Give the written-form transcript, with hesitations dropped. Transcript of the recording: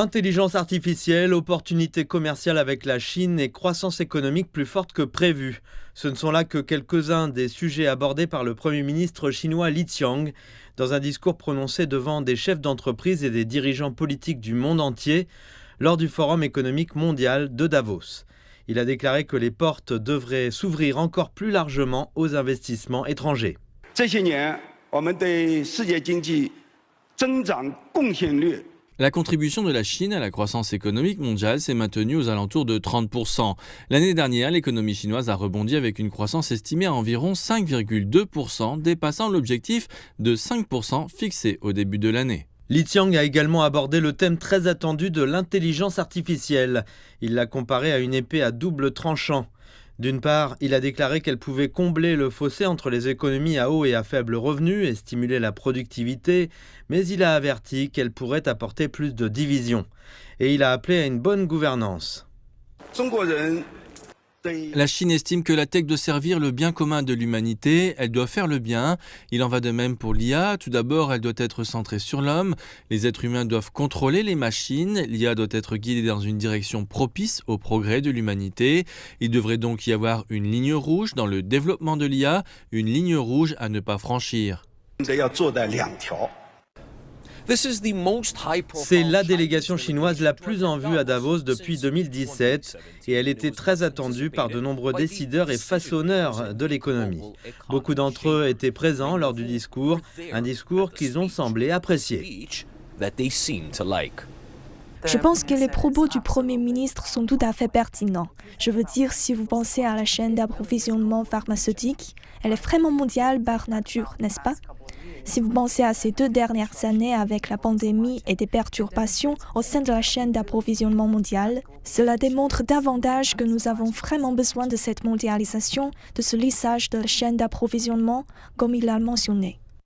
Intelligence artificielle, opportunités commerciales avec la Chine et croissance économique plus forte que prévu. Ce ne sont là que quelques-uns des sujets abordés par le Premier ministre chinois Li Qiang dans un discours prononcé devant des chefs d'entreprise et des dirigeants politiques du monde entier lors du Forum économique mondial de Davos. Il a déclaré que les portes devraient s'ouvrir encore plus largement aux investissements étrangers. La contribution de la Chine à la croissance économique mondiale s'est maintenue aux alentours de 30%. L'année dernière, l'économie chinoise a rebondi avec une croissance estimée à environ 5,2%, dépassant l'objectif de 5% fixé au début de l'année. Li Qiang a également abordé le thème très attendu de l'intelligence artificielle. Il l'a comparé à une épée à double tranchant. D'une part, il a déclaré qu'elle pouvait combler le fossé entre les économies à haut et à faible revenu et stimuler la productivité, mais il a averti qu'elle pourrait apporter plus de division. Et il a appelé à une bonne gouvernance. La Chine estime que la tech doit servir le bien commun de l'humanité, elle doit faire le bien. Il en va de même pour l'IA. Tout d'abord, elle doit être centrée sur l'homme. Les êtres humains doivent contrôler les machines. L'IA doit être guidée dans une direction propice au progrès de l'humanité. Il devrait donc y avoir une ligne rouge dans le développement de l'IA, une ligne rouge à ne pas franchir. C'est la délégation chinoise la plus en vue à Davos depuis 2017 et elle était très attendue par de nombreux décideurs et façonneurs de l'économie. Beaucoup d'entre eux étaient présents lors du discours, un discours qu'ils ont semblé apprécier. Je pense que les propos du Premier ministre sont tout à fait pertinents. Je veux dire, si vous pensez à la chaîne d'approvisionnement pharmaceutique, elle est vraiment mondiale par nature, n'est-ce pas ? Si vous pensez à ces 2 dernières années avec la pandémie et des perturbations au sein de la chaîne d'approvisionnement mondiale, cela démontre davantage que nous avons vraiment besoin de cette mondialisation, de ce lissage de la chaîne d'approvisionnement, comme il l'a mentionné.